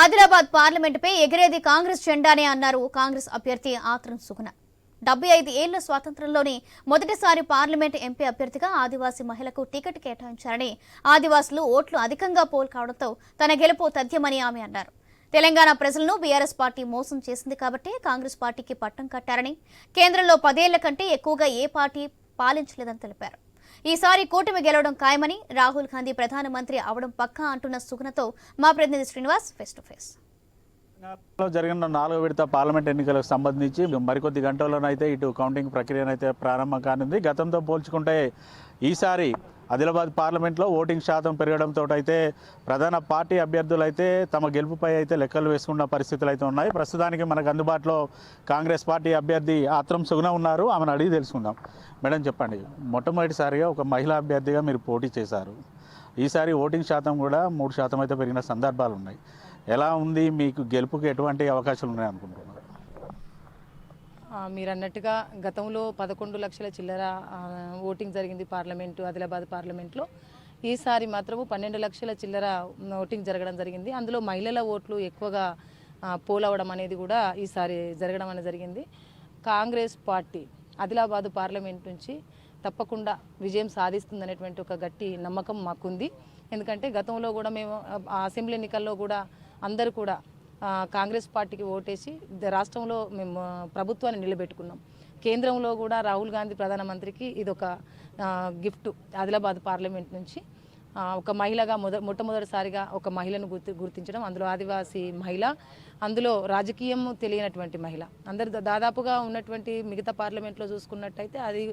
ఆదిలాబాద్ పార్లమెంటుపై ఎగిరేది కాంగ్రెస్ జెండానే అన్నారు కాంగ్రెస్ అభ్యర్థి ఆత్రం సుగుణ. 75 ఏళ్ల స్వాతంత్రంలోనే మొదటిసారి పార్లమెంటు ఎంపీ అభ్యర్థిగా ఆదివాసీ మహిళకు టికెట్ కేటాయించారని, ఆదివాసులు ఓట్లు అధికంగా పోల్ కావడంతో తన గెలుపు తథ్యమని ఆమె అన్నారు. తెలంగాణ ప్రజలను బీఆర్ఎస్ పార్టీ మోసం చేసింది కాబట్టి కాంగ్రెస్ పార్టీకి పట్టం కట్టారని, కేంద్రంలో 10 ఏళ్ల కంటే ఎక్కువగా ఏ పార్టీ పాలించలేదని తెలిపారు. ఈసారి కూటమి గెలవడం ఖాయమని, రాహుల్ గాంధీ ప్రధానమంత్రి అవడం పక్కా అంటున్న సుగుణతో మా ప్రతినిధి శ్రీనివాస్ ఫేస్ టు ఫేస్. జరిగిన 4వ విడత పార్లమెంట్ ఎన్నికలకు సంబంధించి మరికొద్ది గంటల్లోనైతే ఇటు కౌంటింగ్ ప్రక్రియనైతే ప్రారంభం కానుంది. గతంతో పోల్చుకుంటే ఈసారి ఆదిలాబాద్ పార్లమెంట్లో ఓటింగ్ శాతం పెరగడంతో అయితే ప్రధాన పార్టీ అభ్యర్థులు అయితే తమ గెలుపుపై అయితే లెక్కలు వేసుకున్న పరిస్థితులు అయితే ఉన్నాయి. ప్రస్తుతానికి మనకు అందుబాటులో కాంగ్రెస్ పార్టీ అభ్యర్థి ఆత్రం సుగుణ ఉన్నారు. ఆమెను అడిగి తెలుసుకుందాం. మేడం చెప్పండి, మొట్టమొదటిసారిగా ఒక మహిళా అభ్యర్థిగా మీరు పోటీ చేశారు. ఈసారి ఓటింగ్ శాతం కూడా 3% అయితే పెరిగిన సందర్భాలు ఉన్నాయి. ఎలా ఉంది, మీకు గెలుపుకి ఎటువంటి అవకాశాలు ఉన్నాయి అనుకుంటున్నారు? మీరు అన్నట్టుగా గతంలో 11 లక్షల చిల్లర ఓటింగ్ జరిగింది పార్లమెంటు, ఆదిలాబాద్ పార్లమెంట్లో. ఈసారి మాత్రము 12 లక్షల చిల్లర ఓటింగ్ జరగడం జరిగింది. అందులో మహిళల ఓట్లు ఎక్కువగా పోల్ అవ్వడం అనేది కూడా ఈసారి జరగడం అనేది జరిగింది. కాంగ్రెస్ పార్టీ ఆదిలాబాద్ పార్లమెంట్ నుంచి తప్పకుండా విజయం సాధిస్తుందనేటువంటి ఒక గట్టి నమ్మకం మాకుంది. ఎందుకంటే గతంలో కూడా మేము అసెంబ్లీ ఎన్నికల్లో కూడా అందరూ కూడా కాంగ్రెస్ పార్టీకి ఓటేసి రాష్ట్రంలో మేము ప్రభుత్వాన్ని నిలబెట్టుకున్నాం. కేంద్రంలో కూడా రాహుల్ గాంధీ ప్రధానమంత్రికి ఇదొక గిఫ్ట్. ఆదిలాబాద్ పార్లమెంట్ నుంచి ఒక మహిళగా మొట్టమొదటిసారిగా ఒక మహిళను గుర్తించడం, అందులో ఆదివాసీ మహిళ, అందులో రాజకీయం తెలియనటువంటి మహిళ. అందరు దాదాపుగా ఉన్నటువంటి మిగతా పార్లమెంట్లో చూసుకున్నట్టయితే అది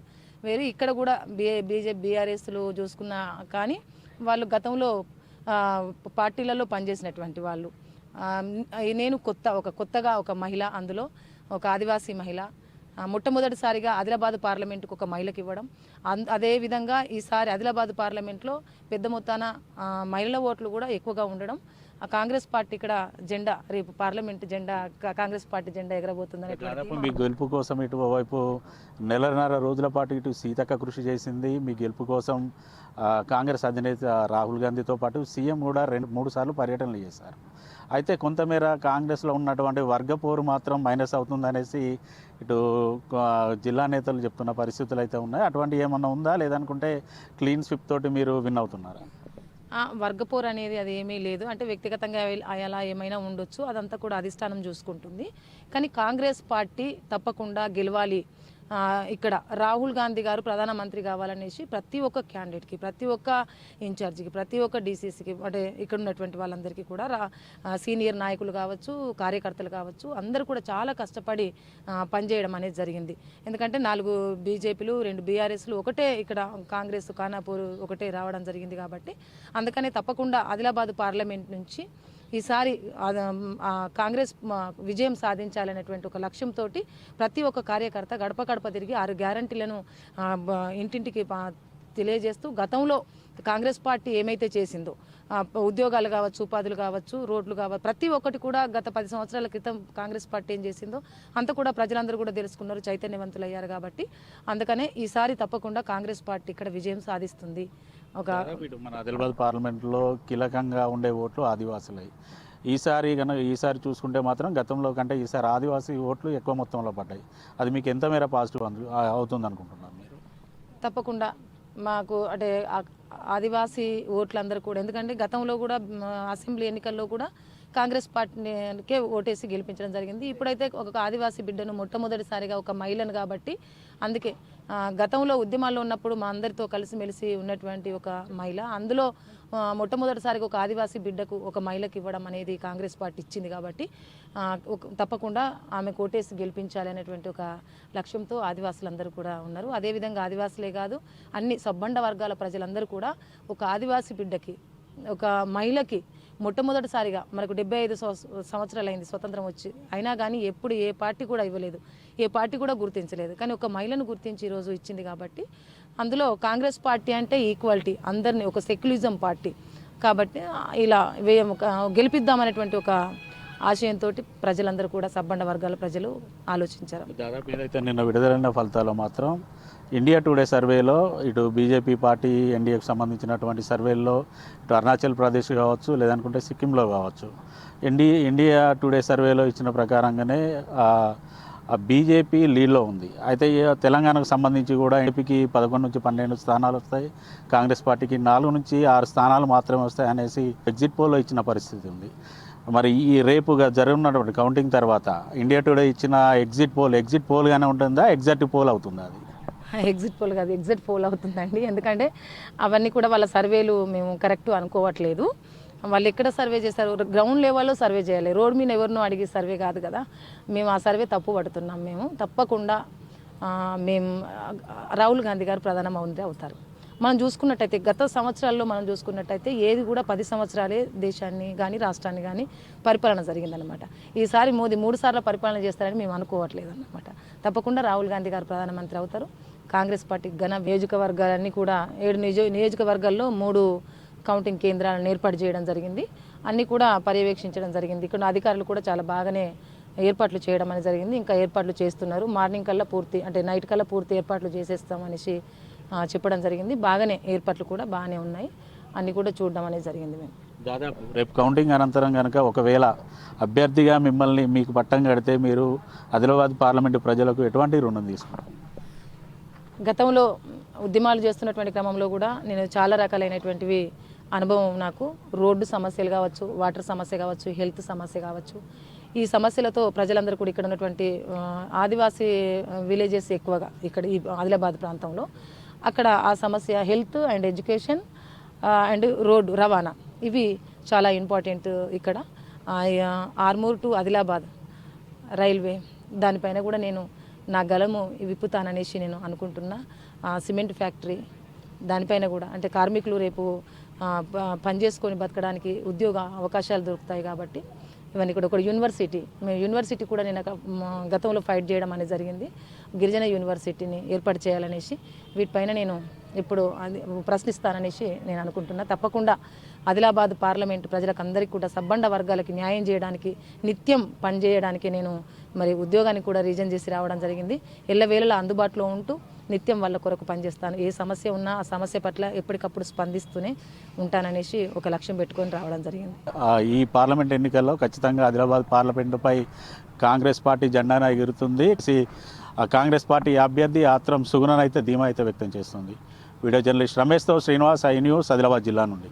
వేరు. ఇక్కడ కూడా బీజేపీ బీఆర్ఎస్లు చూసుకున్నా కానీ వాళ్ళు గతంలో పార్టీలలో పనిచేసినటువంటి వాళ్ళు. నేను కొత్తగా ఒక మహిళ, అందులో ఒక ఆదివాసీ మహిళ, మొట్టమొదటిసారిగా ఆదిలాబాద్ పార్లమెంటుకు ఒక మహిళకి ఇవ్వడం. అదేవిధంగా ఈసారి ఆదిలాబాద్ పార్లమెంట్లో పెద్ద మొత్తాన మహిళల ఓట్లు కూడా ఎక్కువగా ఉండడం. కాంగ్రెస్ పార్టీ ఇక్కడ జెండా, రేపు పార్లమెంట్ జెండా కాంగ్రెస్ పార్టీ జెండా ఎగరబోతుందని. మీ గెలుపు కోసం ఇటువైపు 1.5 రోజుల పాటు ఇటు సీతక్క కృషి చేసింది. మీ గెలుపు కోసం కాంగ్రెస్ అధినేత రాహుల్ గాంధీతో పాటు సీఎం కూడా 2-3 సార్లు పర్యటనలు చేశారు. అయితే కొంతమేర కాంగ్రెస్లో ఉన్నటువంటి వర్గ పోరు మాత్రం మైనస్ అవుతుందనేసి ఇటు జిల్లా నేతలు చెప్తున్న పరిస్థితులు అయితే ఉన్నాయి. అటువంటి ఏమన్నా ఉందా, లేదనుకుంటే క్లీన్ స్విప్ తోటి మీరు విన్ అవుతున్నారా? వర్గపోరు అనేది అది ఏమీ లేదు. అంటే వ్యక్తిగతంగా అలా ఏమైనా ఉండొచ్చు, అదంతా కూడా అధిష్టానం చూసుకుంటుంది. కానీ కాంగ్రెస్ పార్టీ తప్పకుండా గెలవాలి. ఇక్కడ రాహుల్ గాంధీ గారు ప్రధానమంత్రి కావాలనేసి ప్రతి ఒక్క క్యాండిడేట్కి, ప్రతి ఒక్క ఇన్ఛార్జికి, ప్రతి ఒక్క డీసీసీకి, అంటే ఇక్కడ ఉన్నటువంటి వాళ్ళందరికీ కూడా సీనియర్ నాయకులు కావచ్చు, కార్యకర్తలు కావచ్చు, అందరూ కూడా చాలా కష్టపడి పనిచేయడం అనేది జరిగింది. ఎందుకంటే 4 బీజేపీలు, 2 బీఆర్ఎస్లు, ఒకటే ఇక్కడ కాంగ్రెస్ ఖానాపూర్ ఒకటే రావడం జరిగింది. కాబట్టి అందుకనే తప్పకుండా ఆదిలాబాద్ పార్లమెంట్ నుంచి ఈసారి కాంగ్రెస్ విజయం సాధించాలనేటువంటి ఒక లక్ష్యంతో ప్రతి ఒక్క కార్యకర్త గడప గడప తిరిగి 6 గ్యారంటీలను ఇంటింటికి తెలియజేస్తూ గతంలో కాంగ్రెస్ పార్టీ ఏమైతే చేసిందో, ఉద్యోగాలు కావచ్చు, ఉపాధులు కావచ్చు, రోడ్లు కావచ్చు, ప్రతి ఒక్కటి కూడా గత 10 సంవత్సరాల క్రితం కాంగ్రెస్ పార్టీ ఏం చేసిందో అంత కూడా ప్రజలందరూ కూడా తెలుసుకున్నారు, చైతన్యవంతులు అయ్యారు. కాబట్టి అందుకనే ఈసారి తప్పకుండా కాంగ్రెస్ పార్టీ ఇక్కడ విజయం సాధిస్తుంది. మన ఆదిలాబాద్ పార్లమెంట్లో కీలకంగా ఉండే ఓట్లు ఆదివాసులై. ఈసారి చూసుకుంటే మాత్రం గతంలో కంటే ఈసారి ఆదివాసీ ఓట్లు ఎక్కువ మొత్తంలో పడ్డాయి. అది మీకు ఎంత మేర పాజిటివ్ అవుతుంది అనుకుంటున్నారు మీరు? తప్పకుండా మాకు అంటే ఆదివాసీ ఓట్లందరూ కూడా, ఎందుకంటే గతంలో కూడా అసెంబ్లీ ఎన్నికల్లో కూడా కాంగ్రెస్ పార్టీకే ఓటేసి గెలిపించడం జరిగింది. ఇప్పుడైతే ఒక ఆదివాసీ బిడ్డను, మొట్టమొదటిసారిగా ఒక మహిళను కాబట్టి అందుకే గతంలో ఉద్యమాల్లో ఉన్నప్పుడు మా అందరితో కలిసిమెలిసి ఉన్నటువంటి ఒక మహిళ, అందులో మొట్టమొదటిసారిగా ఒక ఆదివాసీ బిడ్డకు ఒక మహిళకి ఇవ్వడం అనేది కాంగ్రెస్ పార్టీ ఇచ్చింది. కాబట్టి తప్పకుండా ఆమె ఓటేసి గెలిపించాలి అనేటువంటి ఒక లక్ష్యంతో ఆదివాసులందరూ కూడా ఉన్నారు. అదేవిధంగా ఆదివాసులే కాదు, అన్ని సబ్బండ వర్గాల ప్రజలందరూ కూడా ఒక ఆదివాసీ బిడ్డకి, ఒక మహిళకి మొట్టమొదటిసారిగా మనకు 75 సంవత్సరాలు అయింది స్వతంత్రం వచ్చి, అయినా కానీ ఎప్పుడు ఏ పార్టీ కూడా ఇవ్వలేదు, ఏ పార్టీ కూడా గుర్తించలేదు. కానీ ఒక మహిళను గుర్తించి ఈరోజు ఇచ్చింది. కాబట్టి అందులో కాంగ్రెస్ పార్టీ అంటే ఈక్వాలిటీ, అందరినీ ఒక సెక్యులిజం పార్టీ. కాబట్టి ఇలా గెలిపిద్దామనేటువంటి ఒక ఆశయంతో ప్రజలందరూ కూడా సబ్బండ వర్గాల ప్రజలు ఆలోచించారు. దాదాపు ఏదైతే నిన్న విడుదలైన ఫలితాల్లో మాత్రం ఇండియా టుడే సర్వేలో ఇటు బీజేపీ పార్టీ ఎన్డీఏకి సంబంధించినటువంటి సర్వేల్లో ఇటు అరుణాచల్ ప్రదేశ్ కావచ్చు, లేదనుకుంటే సిక్కింలో కావచ్చు, ఇండియా టుడే సర్వేలో ఇచ్చిన ప్రకారంగానే బీజేపీ లీడ్లో ఉంది. అయితే తెలంగాణకు సంబంధించి కూడా ఏపీకి 11 నుంచి 12 స్థానాలు వస్తాయి, కాంగ్రెస్ పార్టీకి 4 నుంచి 6 స్థానాలు మాత్రమే వస్తాయి అనేసి ఎగ్జిట్ పోల్లో ఇచ్చిన పరిస్థితి ఉంది. మరి ఈ రేపుగా జరుగుతున్నటువంటి కౌంటింగ్ తర్వాత ఇండియా టుడే ఇచ్చిన ఎగ్జిట్ పోల్గానే ఉంటుందా, ఎగ్జాక్ట్ పోల్ అవుతుందా? అది ఎగ్జిట్ పోల్ కాదు, ఎగ్జిట్ పోల్ అవుతుందండి. ఎందుకంటే అవన్నీ కూడా వాళ్ళ సర్వేలు మేము కరెక్ట్ అనుకోవట్లేదు. వాళ్ళు ఎక్కడ సర్వే చేశారు, గ్రౌండ్ లెవెల్లో సర్వే చేయాలి, రోడ్ మీద ఎవరినో అడిగి సర్వే కాదు కదా. మేము ఆ సర్వే తప్పు పడుతున్నాం. మేము తప్పకుండా మేము రాహుల్ గాంధీ గారు ప్రధానమంత్రి అవుతారు. మనం చూసుకున్నట్టయితే గత సంవత్సరాల్లో మనం చూసుకున్నట్టయితే ఏది కూడా 10 సంవత్సరాలే దేశాన్ని కానీ రాష్ట్రాన్ని కానీ పరిపాలన జరిగిందనమాట. ఈసారి మోదీ 3 సార్లు పరిపాలన చేస్తారని మేము అనుకోవట్లేదు అనమాట. తప్పకుండా రాహుల్ గాంధీ గారు ప్రధానమంత్రి అవుతారు. కాంగ్రెస్ పార్టీ ఘన నియోజకవర్గాలన్నీ కూడా 7 నియోజకవర్గాల్లో 3 కౌంటింగ్ కేంద్రాలను ఏర్పాటు చేయడం జరిగింది. అన్నీ కూడా పర్యవేక్షించడం జరిగింది. ఇక్కడ అధికారులు కూడా చాలా బాగానే ఏర్పాట్లు చేయడం అనేది జరిగింది. ఇంకా ఏర్పాట్లు చేస్తున్నారు. మార్నింగ్ కల్లా నైట్ కల్లా పూర్తి ఏర్పాట్లు చేసేస్తామనేసి చెప్పడం జరిగింది. బాగానే ఏర్పాట్లు కూడా బాగానే ఉన్నాయి. అన్నీ కూడా చూడడం అనేది జరిగింది. మేము దాదాపు రేపు కౌంటింగ్ అనంతరం కనుక ఒకవేళ అభ్యర్థిగా మీకు పట్టం కడితే మీరు ఆదిలాబాద్ పార్లమెంటు ప్రజలకు ఎటువంటి రుణం తీసుకుంటారు? గతంలో ఉద్యమాలు చేస్తున్నటువంటి క్రమంలో కూడా నేను చాలా రకాలైనటువంటివి అనుభవం నాకు. రోడ్డు సమస్యలు కావచ్చు, వాటర్ సమస్య కావచ్చు, హెల్త్ సమస్య కావచ్చు, ఈ సమస్యలతో ప్రజలందరూ కూడా ఇక్కడ ఉన్నటువంటి ఆదివాసీ విలేజెస్ ఎక్కువగా ఇక్కడ ఈ ఆదిలాబాద్ ప్రాంతంలో అక్కడ ఆ సమస్య health and education and road రవాణా ఇవి చాలా ఇంపార్టెంట్. ఇక్కడ ఆర్మూర్ టు ఆదిలాబాద్ రైల్వే దానిపైన కూడా నేను నా గలము విప్పుతాననేసి నేను అనుకుంటున్నా. సిమెంట్ ఫ్యాక్టరీ దానిపైన కూడా అంటే కార్మికులు రేపు పనిచేసుకొని బతకడానికి ఉద్యోగ అవకాశాలు దొరుకుతాయి కాబట్టి ఇవన్నీ కూడా. ఒక యూనివర్సిటీ కూడా నేను గతంలో ఫైట్ చేయడం అనేది జరిగింది. గిరిజన యూనివర్సిటీని ఏర్పాటు చేయాలనేసి వీటిపైన నేను ఇప్పుడు ప్రశ్నిస్తాననేసి నేను అనుకుంటున్నా. తప్పకుండా ఆదిలాబాద్ పార్లమెంటు ప్రజలకు అందరికీ కూడా సబ్బండ వర్గాలకి న్యాయం చేయడానికి నిత్యం పనిచేయడానికి నేను మరి ఉద్యోగాన్ని కూడా రీజన్ చేసి రావడం జరిగింది. ఎల్లవేళలా అందుబాటులో ఉంటూ నిత్యం వాళ్ళ కొరకు పనిచేస్తాను. ఏ సమస్య ఉన్నా ఆ సమస్య పట్ల ఎప్పటికప్పుడు స్పందిస్తూనే ఉంటాననేసి ఒక లక్ష్యం పెట్టుకొని రావడం జరిగింది. ఈ పార్లమెంట్ ఎన్నికల్లో ఖచ్చితంగా ఆదిలాబాద్ పార్లమెంటుపై కాంగ్రెస్ పార్టీ జెండాను ఎగురుతుంది. కాంగ్రెస్ పార్టీ అభ్యర్థి ఆత్రం సుగుణన్ అయితే ధీమా అయితే వ్యక్తం చేస్తుంది. వీడియో జర్నలిస్ట్ రమేష్తో శ్రీనివాస్, ఐ న్యూస్, ఆదిలాబాద్ జిల్లా నుండి.